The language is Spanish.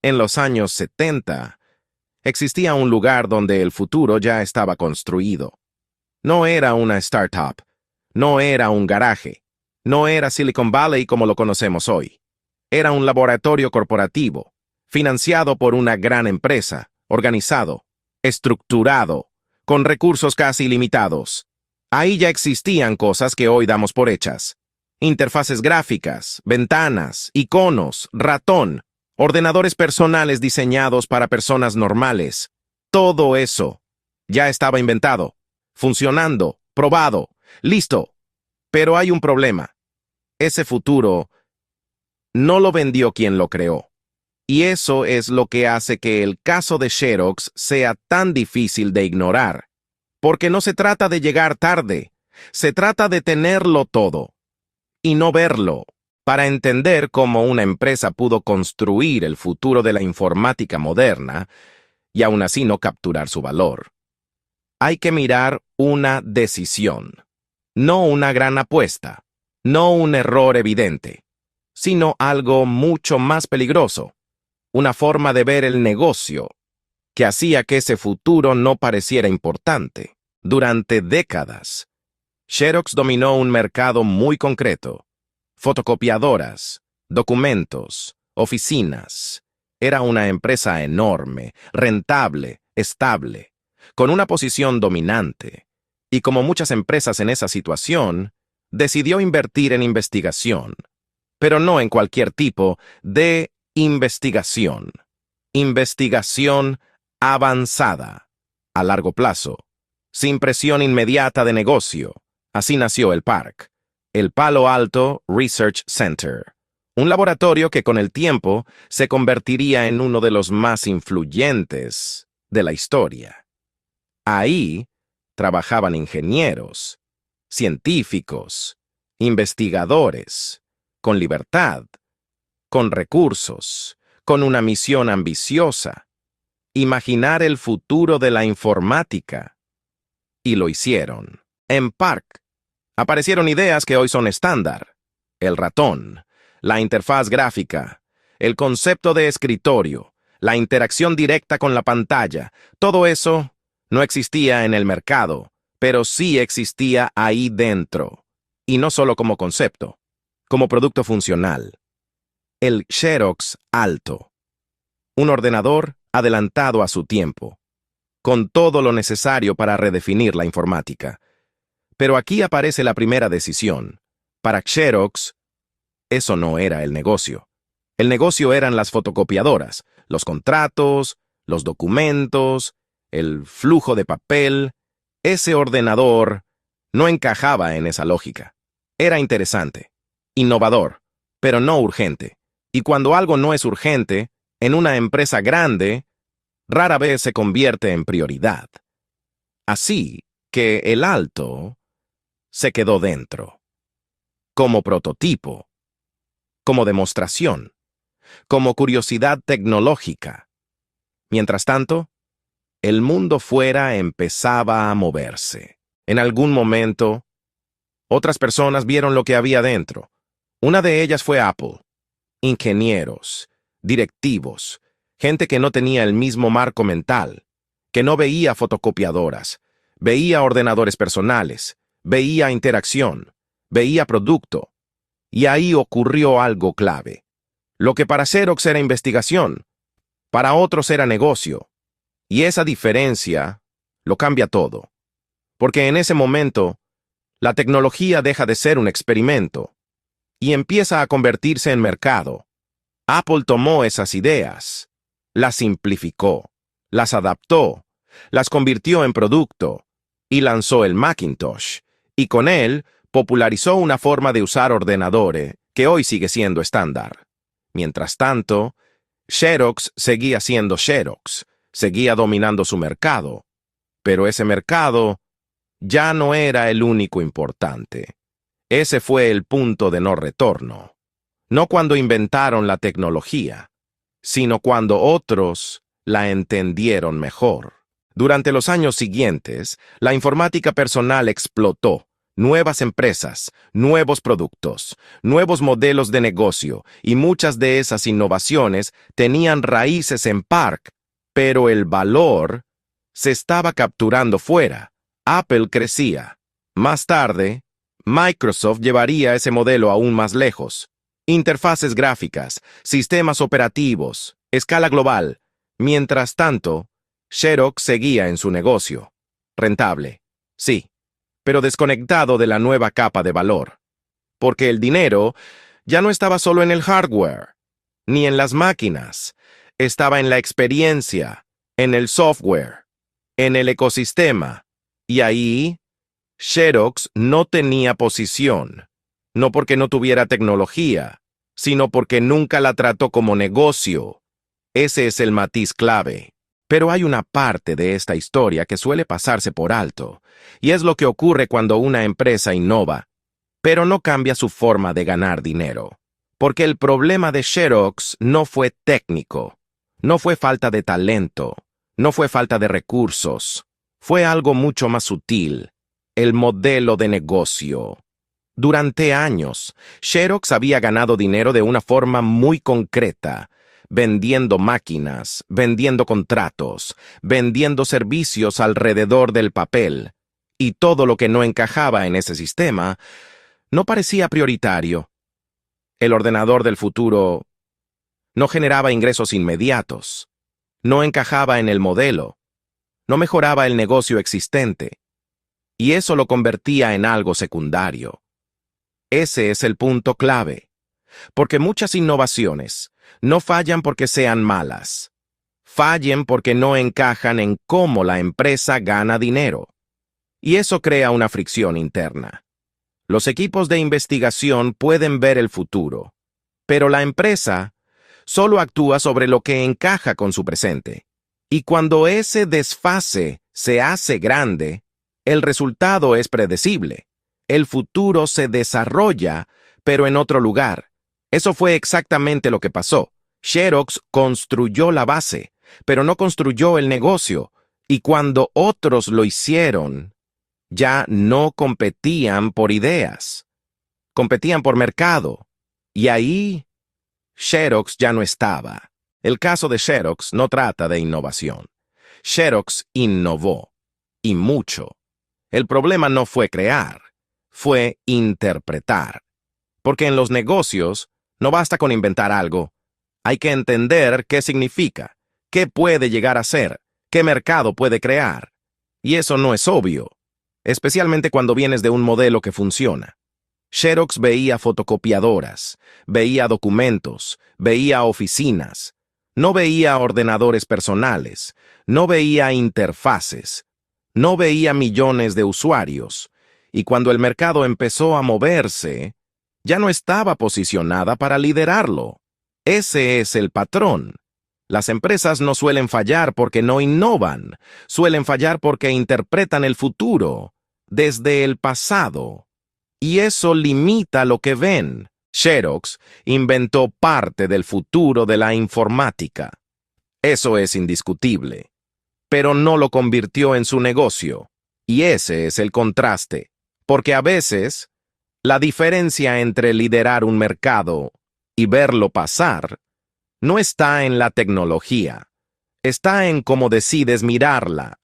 En los años 70, existía un lugar donde el futuro ya estaba construido. No era una startup, no era un garaje, no era Silicon Valley como lo conocemos hoy. Era un laboratorio corporativo, financiado por una gran empresa, organizado, estructurado, con recursos casi ilimitados. Ahí ya existían cosas que hoy damos por hechas. Interfaces gráficas, ventanas, iconos, ratón, ordenadores personales diseñados para personas normales. Todo eso ya estaba inventado, funcionando, probado, listo. Pero hay un problema. Ese futuro no lo vendió quien lo creó. Y eso es lo que hace que el caso de Xerox sea tan difícil de ignorar. Porque no se trata de llegar tarde, se trata de tenerlo todo y no verlo. Para entender cómo una empresa pudo construir el futuro de la informática moderna y aún así no capturar su valor, hay que mirar una decisión, no una gran apuesta, no un error evidente, sino algo mucho más peligroso, una forma de ver el negocio que hacía que ese futuro no pareciera importante. Durante décadas, Xerox dominó un mercado muy concreto: fotocopiadoras, documentos, oficinas. Era una empresa enorme, rentable, estable, con una posición dominante. Y como muchas empresas en esa situación, decidió invertir en investigación. Pero no en cualquier tipo de investigación. Investigación avanzada, a largo plazo, sin presión inmediata de negocio. Así nació el PARC, el Palo Alto Research Center, un laboratorio que con el tiempo se convertiría en uno de los más influyentes de la historia. Ahí trabajaban ingenieros, científicos, investigadores, con libertad, con recursos, con una misión ambiciosa: imaginar el futuro de la informática. Y lo hicieron. En PARC aparecieron ideas que hoy son estándar: el ratón, la interfaz gráfica, el concepto de escritorio, la interacción directa con la pantalla. Todo eso no existía en el mercado, pero sí existía ahí dentro. Y no solo como concepto, como producto funcional. El Xerox Alto. Un ordenador adelantado a su tiempo, con todo lo necesario para redefinir la informática. Pero aquí aparece la primera decisión. Para Xerox, eso no era el negocio. El negocio eran las fotocopiadoras, los contratos, los documentos, el flujo de papel. Ese ordenador no encajaba en esa lógica. Era interesante, innovador, pero no urgente. Y cuando algo no es urgente, en una empresa grande, rara vez se convierte en prioridad. Así que el Alto se quedó dentro, como prototipo, como demostración, como curiosidad tecnológica. Mientras tanto, el mundo fuera empezaba a moverse. En algún momento, otras personas vieron lo que había dentro. Una de ellas fue Apple. Ingenieros, directivos, gente que no tenía el mismo marco mental, que no veía fotocopiadoras, veía ordenadores personales, veía interacción, veía producto. Y ahí ocurrió algo clave. Lo que para Xerox era investigación, para otros era negocio. Y esa diferencia lo cambia todo. Porque en ese momento, la tecnología deja de ser un experimento y empieza a convertirse en mercado. Apple tomó esas ideas, las simplificó, las adaptó, las convirtió en producto y lanzó el Macintosh. Y con él popularizó una forma de usar ordenadores que hoy sigue siendo estándar. Mientras tanto, Xerox seguía siendo Xerox, seguía dominando su mercado, pero ese mercado ya no era el único importante. Ese fue el punto de no retorno. No cuando inventaron la tecnología, sino cuando otros la entendieron mejor. Durante los años siguientes, la informática personal explotó. Nuevas empresas, nuevos productos, nuevos modelos de negocio, y muchas de esas innovaciones tenían raíces en PARC, pero el valor se estaba capturando fuera. Apple crecía. Más tarde, Microsoft llevaría ese modelo aún más lejos. Interfaces gráficas, sistemas operativos, escala global. Mientras tanto, Xerox seguía en su negocio. Rentable, sí, pero desconectado de la nueva capa de valor. Porque el dinero ya no estaba solo en el hardware, ni en las máquinas. Estaba en la experiencia, en el software, en el ecosistema. Y ahí, Xerox no tenía posición. No porque no tuviera tecnología, sino porque nunca la trató como negocio. Ese es el matiz clave. Pero hay una parte de esta historia que suele pasarse por alto, y es lo que ocurre cuando una empresa innova, pero no cambia su forma de ganar dinero. Porque el problema de Xerox no fue técnico, no fue falta de talento, no fue falta de recursos, fue algo mucho más sutil, el modelo de negocio. Durante años, Xerox había ganado dinero de una forma muy concreta, vendiendo máquinas, vendiendo contratos, vendiendo servicios alrededor del papel, y todo lo que no encajaba en ese sistema no parecía prioritario. El ordenador del futuro no generaba ingresos inmediatos, no encajaba en el modelo, no mejoraba el negocio existente, y eso lo convertía en algo secundario. Ese es el punto clave, porque muchas innovaciones no fallan porque sean malas, fallan porque no encajan en cómo la empresa gana dinero. Y eso crea una fricción interna. Los equipos de investigación pueden ver el futuro, pero la empresa solo actúa sobre lo que encaja con su presente. Y cuando ese desfase se hace grande, el resultado es predecible. El futuro se desarrolla, pero en otro lugar. Eso fue exactamente lo que pasó. Xerox construyó la base, pero no construyó el negocio. Y cuando otros lo hicieron, ya no competían por ideas. Competían por mercado. Y ahí, Xerox ya no estaba. El caso de Xerox no trata de innovación. Xerox innovó. Y mucho. El problema no fue crear, fue interpretar. Porque en los negocios no basta con inventar algo. Hay que entender qué significa, qué puede llegar a ser, qué mercado puede crear. Y eso no es obvio, especialmente cuando vienes de un modelo que funciona. Xerox veía fotocopiadoras, veía documentos, veía oficinas. No veía ordenadores personales, no veía interfaces, no veía millones de usuarios. Y cuando el mercado empezó a moverse, ya no estaba posicionada para liderarlo. Ese es el patrón. Las empresas no suelen fallar porque no innovan, suelen fallar porque interpretan el futuro desde el pasado. Y eso limita lo que ven. Xerox inventó parte del futuro de la informática. Eso es indiscutible. Pero no lo convirtió en su negocio. Y ese es el contraste. Porque a veces, la diferencia entre liderar un mercado y verlo pasar no está en la tecnología. Está en cómo decides mirarla.